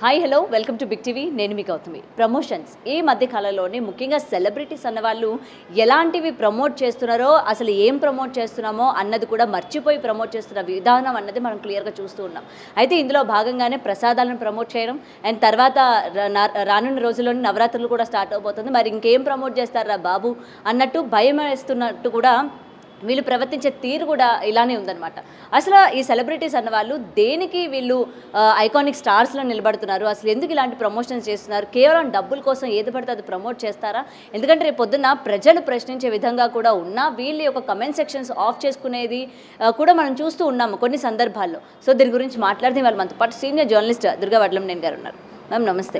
Hi hello welcome to Big TV. నేను మీ Gautami. Promotions ఈ మధ్య కాలంలోనే ముఖ్యంగా సెలబ్రిటీస్ అన్న వాళ్ళు ఎలాంటివి ప్రమోట్ చేస్తున్నారో, అసలు ఏం ప్రమోట్ చేస్తున్నామో అన్నది కూడా మర్చిపోయి ప్రమోట్ చేస్తున్న విధానం అన్నది మనం క్లియర్గా చూస్తూ ఉన్నాం. అయితే ఇందులో భాగంగానే ప్రసాదాలను ప్రమోట్ చేయడం అండ్ తర్వాత రానున్న రోజుల్లోనే నవరాత్రులు కూడా స్టార్ట్ అవబోతుంది. మరి ఇంకేం ప్రమోట్ చేస్తారా బాబు అన్నట్టు భయం వేస్తున్నట్టు కూడా వీళ్ళు ప్రవర్తించే తీరు కూడా ఇలానే ఉందన్నమాట. అసలు ఈ సెలబ్రిటీస్ అన్న వాళ్ళు దేనికి వీళ్ళు ఐకానిక్ స్టార్స్లో నిలబడుతున్నారు? అసలు ఎందుకు ఇలాంటి ప్రమోషన్స్ చేస్తున్నారు? కేవలం డబ్బుల కోసం ఏది పడితే అది ప్రమోట్ చేస్తారా? ఎందుకంటే రేపు పొద్దున్న ప్రజలు ప్రశ్నించే విధంగా కూడా ఉన్న వీళ్ళ యొక్క కమెంట్ సెక్షన్స్ ఆఫ్ చేసుకునేది కూడా మనం చూస్తూ ఉన్నాము కొన్ని సందర్భాల్లో. సో దీని గురించి మాట్లాడితే వాళ్ళు మనతో పాటు సీనియర్ జర్నలిస్ట్ దుర్గా వడ్లంనేని గారు ఉన్నారు. మ్యామ్ నమస్తే.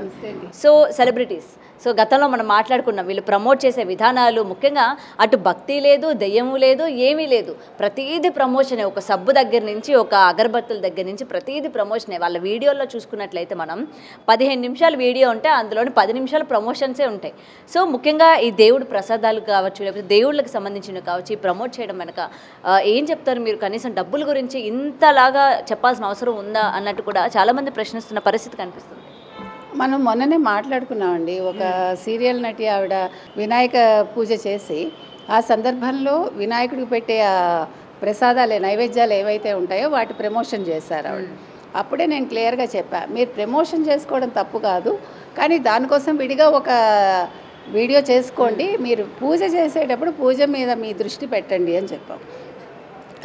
సో సెలబ్రిటీస్, సో గతంలో మనం మాట్లాడుకున్నాం వీళ్ళు ప్రమోట్ చేసే విధానాలు, ముఖ్యంగా అటు భక్తి లేదు, దెయ్యము లేదు, ఏమీ లేదు, ప్రతీది ప్రమోషనే. ఒక సబ్బు దగ్గర నుంచి ఒక అగరబత్తుల దగ్గర నుంచి ప్రతీది ప్రమోషనే. వాళ్ళ వీడియోల్లో చూసుకున్నట్లయితే మనం 15 నిమిషాల వీడియో ఉంటే అందులోని 10 నిమిషాల ప్రమోషన్సే ఉంటాయి. సో ముఖ్యంగా ఈ దేవుడు ప్రసాదాలు కావచ్చు, లేకపోతే దేవుళ్ళకి సంబంధించినవి కావచ్చు, ఈ ప్రమోట్ చేయడం వెనక ఏం చెప్తారు మీరు? కనీసం డబ్బుల గురించి ఇంతలాగా చెప్పాల్సిన అవసరం ఉందా అన్నట్టు కూడా చాలామంది ప్రశ్నిస్తున్న పరిస్థితి కనిపిస్తుంది. మనం మొన్ననే మాట్లాడుకున్నామండి. ఒక సీరియల్ నటి ఆవిడ వినాయక పూజ చేసి ఆ సందర్భంలో వినాయకుడికి పెట్టే ఆ ప్రసాదాలు నైవేద్యాలు ఏవైతే ఉంటాయో వాటి ప్రమోషన్ చేశారు ఆవిడ. అప్పుడే నేను క్లియర్గా చెప్పా, మీరు ప్రమోషన్ చేసుకోవడం తప్పు కాదు, కానీ దానికోసం విడిగా ఒక వీడియో చేసుకోండి, మీరు పూజ చేసేటప్పుడు పూజ మీద మీ దృష్టి పెట్టండి అని చెప్పాం.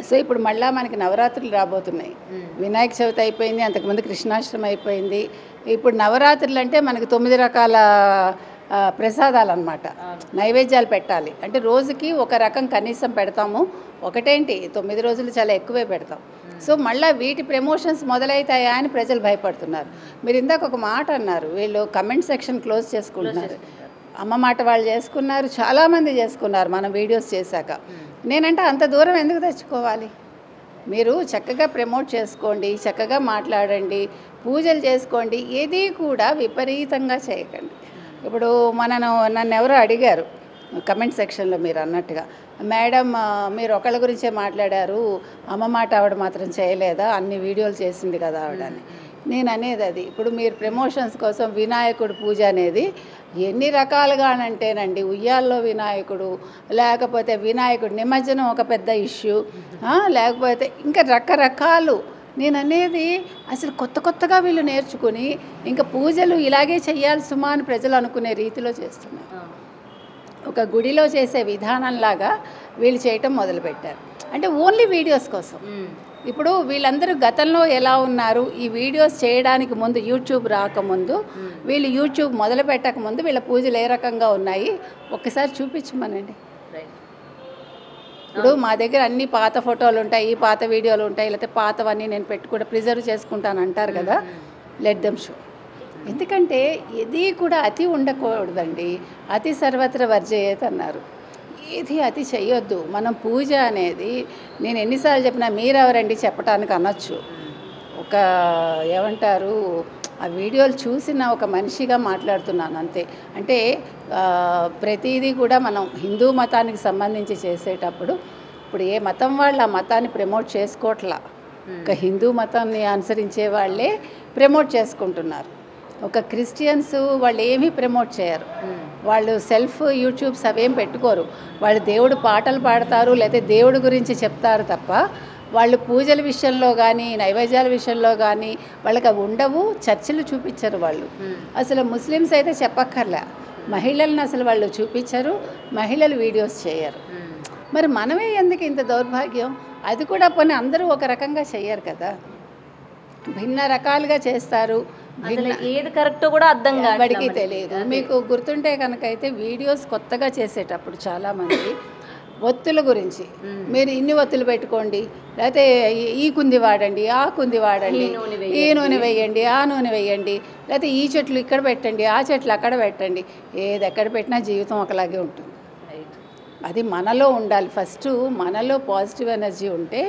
సో ఇప్పుడు మళ్ళీ మనకి నవరాత్రులు రాబోతున్నాయి. వినాయక చవితి అయిపోయింది, అంతకుముందు కృష్ణాష్టమి అయిపోయింది. ఇప్పుడు నవరాత్రులు అంటే మనకి 9 రకాల ప్రసాదాలు అన్నమాట, నైవేద్యాలు పెట్టాలి. అంటే రోజుకి ఒక రకం కనీసం పెడతాము. ఒకటేంటి 9 రోజులు చాలా ఎక్కువే పెడతాం. సో మళ్ళీ వీటి ప్రమోషన్స్ మొదలవుతాయా అని ప్రజలు భయపడుతున్నారు. మీరు ఇందాక ఒక మాట అన్నారు, వీళ్ళు కమెంట్ సెక్షన్ క్లోజ్ చేసుకుంటున్నారు. అమ్మ మాట వాళ్ళు చేసుకున్నారు, చాలామంది చేసుకున్నారు మనం వీడియోస్ చేశాక. నేనంటే అంత దూరం ఎందుకు తెచ్చుకోవాలి? మీరు చక్కగా ప్రమోట్ చేసుకోండి, చక్కగా మాట్లాడండి, పూజలు చేసుకోండి, ఏది కూడా విపరీతంగా చేయకండి. ఇప్పుడు నన్ను ఎవరో అడిగారు కమెంట్ సెక్షన్లో మీరు అన్నట్టుగా, మేడం మీరు ఒకళ్ళ గురించే మాట్లాడారు, అమ్మ మాట ఆవిడ మాత్రం చేయలేదా, అన్ని వీడియోలు చేసింది కదా ఆవిడని. నేను అనేది అది, ఇప్పుడు మీరు ప్రమోషన్స్ కోసం వినాయకుడు పూజ అనేది ఎన్ని రకాలుగానంటేనండి, ఉయ్యాల్లో వినాయకుడు, లేకపోతే వినాయకుడు నిమజ్జనం ఒక పెద్ద ఇష్యూ, లేకపోతే ఇంకా రకరకాలు. నేను అనేది అసలు కొత్తగా వీళ్ళు నేర్చుకుని ఇంకా పూజలు ఇలాగే చెయ్యాలి సుమా అని ప్రజలు అనుకునే రీతిలో చేస్తున్నారు. ఒక గుడిలో చేసే విధానంలాగా వీళ్ళు చేయటం మొదలుపెట్టారు. అంటే ఓన్లీ వీడియోస్ కోసం. ఇప్పుడు వీళ్ళందరూ గతంలో ఎలా ఉన్నారు, ఈ వీడియోస్ చేయడానికి ముందు, యూట్యూబ్ రాకముందు, వీళ్ళు యూట్యూబ్ మొదలు పెట్టకముందు వీళ్ళ పూజలు ఏ రకంగా ఉన్నాయి ఒక్కసారి చూపించమనండి. ఇప్పుడు మా దగ్గర అన్ని పాత ఫోటోలు ఉంటాయి, పాత వీడియోలు ఉంటాయి, లేకపోతే పాతవన్నీ నేను పెట్టుకుంటా ప్రిజర్వ్ చేసుకుంటాను అంటారు కదా, లెట్ దెమ్ షో. ఎందుకంటే ఇది కూడా అతి ఉండకూడదండి. అతి సర్వత్ర వర్జయేత్ అన్నారు. ఏది అతి చెయ్యొద్దు. మనం పూజ అనేది నేను ఎన్నిసార్లు చెప్పినా మీరెవరండి చెప్పడానికి అనొచ్చు. ఒక ఏమంటారు, ఆ వీడియోలు చూసిన ఒక మనిషిగా మాట్లాడుతున్నాను అంతే. అంటే ప్రతిదీ కూడా మనం హిందూ మతానికి సంబంధించి చేసేటప్పుడు ఇప్పుడు ఏ మతం వాళ్ళు ఆ మతాన్ని ప్రమోట్ చేసుకోవట్లా, ఒక హిందూ మతాన్ని అనుసరించే వాళ్ళే ప్రమోట్ చేసుకుంటున్నారు. ఒక క్రిస్టియన్స్ వాళ్ళు ఏమీ ప్రమోట్ చేయరు, వాళ్ళు సెల్ఫ్ యూట్యూబ్స్ అవేం పెట్టుకోరు. వాళ్ళు దేవుడు పాటలు పాడతారు, లేకపోతే దేవుడి గురించి చెప్తారు తప్ప వాళ్ళు పూజల విషయంలో కానీ నైవేద్యాల విషయంలో కానీ వాళ్ళకి అవి ఉండవు. చర్చలు చూపించరు వాళ్ళు. అసలు ముస్లిమ్స్ అయితే చెప్పక్కర్లే, మహిళలను అసలు వాళ్ళు చూపించరు, మహిళలు వీడియోస్ చేయరు. మరి మనమే ఎందుకు ఇంత దౌర్భాగ్యం? అది కూడా పోనీ అందరూ ఒక రకంగా చెయ్యరు కదా, భిన్న రకాలుగా చేస్తారు. ఏది కరెక్టో కూడా అర్థం వాడికి తెలియదు. మీకు గుర్తుంటే కనుకైతే వీడియోస్ కొత్తగా చేసేటప్పుడు చాలామంది ఒత్తుల గురించి, మీరు ఇన్ని ఒత్తులు పెట్టుకోండి, లేకపోతే ఈ కుంది వాడండి, ఆ కుంది వాడండి, ఈ నూనె వేయండి, ఆ నూనె వేయండి, లేకపోతే ఈ చెట్లు ఇక్కడ పెట్టండి, ఆ చెట్లు అక్కడ పెట్టండి, ఏది ఎక్కడ పెట్టినా జీవితం ఒకలాగే ఉంటుంది. అది మనలో ఉండాలి. ఫస్ట్ మనలో పాజిటివ్ ఎనర్జీ ఉంటే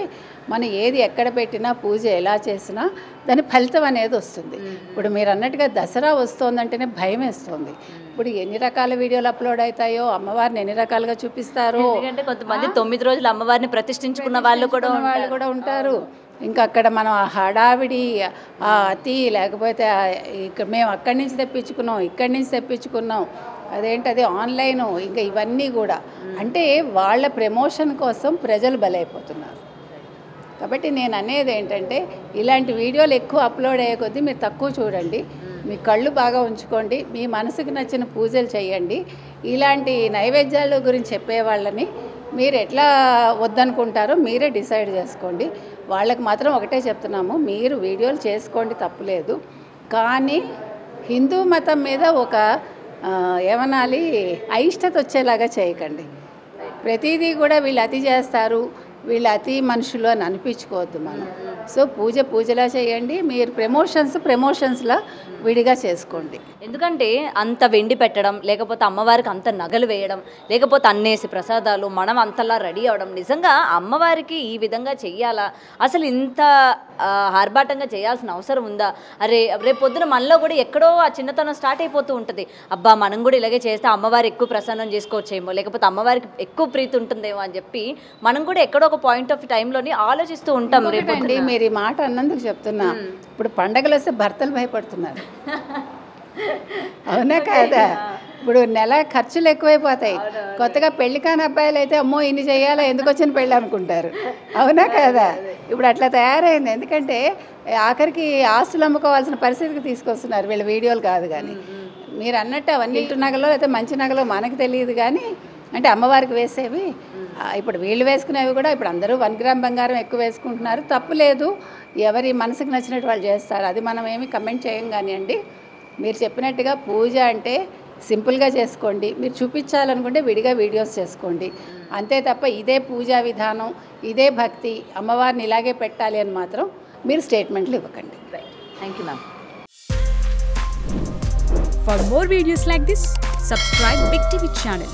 మనం ఏది ఎక్కడ పెట్టినా, పూజ ఎలా చేసినా దాని ఫలితం అనేది వస్తుంది. ఇప్పుడు మీరు అన్నట్టుగా దసరా వస్తుందంటేనే భయం వేస్తుంది. ఇప్పుడు ఎన్ని రకాల వీడియోలు అప్లోడ్ అవుతాయో, అమ్మవారిని ఎన్ని రకాలుగా చూపిస్తారో. ఎందుకంటే కొంతమంది 9 రోజులు అమ్మవారిని ప్రతిష్ఠించుకున్న వాళ్ళు కూడా ఉంటారు. ఇంకా అక్కడ మనం ఆ హడావిడి ఆ అతి లేకపోతే ఇక్కడ మేము అక్కడి నుంచి తెప్పించుకున్నాం ఇక్కడి నుంచి తెప్పించుకున్నాం అదేంటది ఆన్లైను ఇంకా ఇవన్నీ కూడా అంటే వాళ్ళ ప్రమోషన్ కోసం ప్రజలు బలైపోతున్నారు. కాబట్టి నేను అనేది ఏంటంటే ఇలాంటి వీడియోలు ఎక్కువ అప్లోడ్ అయ్యే కొద్దీ మీరు తక్కువ చూడండి, మీ కళ్ళు బాగా ఉంచుకోండి, మీ మనసుకు నచ్చిన పూజలు చేయండి. ఇలాంటి నైవేద్యాల గురించి చెప్పేవాళ్ళని మీరు ఎట్లా వద్దనుకుంటారో మీరే డిసైడ్ చేసుకోండి. వాళ్ళకి మాత్రం ఒకటే చెప్తున్నాము, మీరు వీడియోలు చేసుకోండి తప్పులేదు, కానీ హిందూ మతం మీద ఒక ఏమనాలి అయిష్టత వచ్చేలాగా చేయకండి. ప్రతిదీ కూడా వీళ్ళు అతి చేస్తారు, వీళ్ళు అతి మనుషులు అని అనిపించుకోవద్దు మనం. సో పూజలా చేయండి, మీరు ప్రమోషన్స్లా విడిగా చేసుకోండి. ఎందుకంటే అంత వెండి పెట్టడం, లేకపోతే అమ్మవారికి అంత నగలు వేయడం, లేకపోతే అన్నేసి ప్రసాదాలు, మనం అంతలా రెడీ అవడం, నిజంగా అమ్మవారికి ఈ విధంగా చెయ్యాలా, అసలు ఇంత ఆర్భాటంగా చేయాల్సిన అవసరం ఉందా? రేపు పొద్దున మనలో కూడా ఎక్కడో ఆ చిన్నతనం స్టార్ట్ అయిపోతూ ఉంటుంది. అబ్బా మనం కూడా ఇలాగే చేస్తే అమ్మవారి ఎక్కువ ప్రసన్నం చేసుకోవచ్చేమో, లేకపోతే అమ్మవారికి ఎక్కువ ప్రీతి ఉంటుందేమో అని చెప్పి మనం కూడా ఎక్కడో ఒక పాయింట్ ఆఫ్ టైంలోని ఆలోచిస్తూ ఉంటాం. రేపండి మీరు ఈ మాట అన్నందుకు చెప్తున్నా, ఇప్పుడు పండగలు వస్తే భర్తలు భయపడుతున్నారు. అవునా కాదా? ఇప్పుడు నెల ఖర్చులు ఎక్కువైపోతాయి. కొత్తగా పెళ్లి కాని అబ్బాయిలు అయితే అమ్మో ఇన్ని చేయాలా, ఎందుకు వచ్చిన పెళ్ళి అనుకుంటారు. అవునా కాదా? ఇప్పుడు అట్లా తయారైంది. ఎందుకంటే ఆఖరికి ఆస్తులు అమ్ముకోవాల్సిన పరిస్థితికి తీసుకొస్తున్నారు వీళ్ళ వీడియోలు కాదు. కానీ మీరు అన్నట్టు అవన్నీ ఇటు నగలో అయితే మంచి నగలో మనకు తెలియదు, కానీ అంటే అమ్మవారికి వేసేవి ఇప్పుడు వీళ్ళు వేసుకునేవి కూడా ఇప్పుడు అందరూ 1 గ్రామ్ బంగారం ఎక్కువ వేసుకుంటున్నారు. తప్పులేదు, ఎవరి మనసుకు నచ్చినట్టు వాళ్ళు చేస్తారు, అది మనం ఏమి కమెంట్ చేయం. కానివ్వండి, మీరు చెప్పినట్టుగా పూజ అంటే సింపుల్గా చేసుకోండి, మీరు చూపించాలనుకుంటే విడిగా వీడియోస్ చేసుకోండి, అంతే తప్ప ఇదే పూజా విధానం ఇదే భక్తి అమ్మవారిని ఇలాగే పెట్టాలి అని మాత్రం మీరు స్టేట్మెంట్లు ఇవ్వకండి. Thank you ma'am. For more videos like this, subscribe Big TV channel.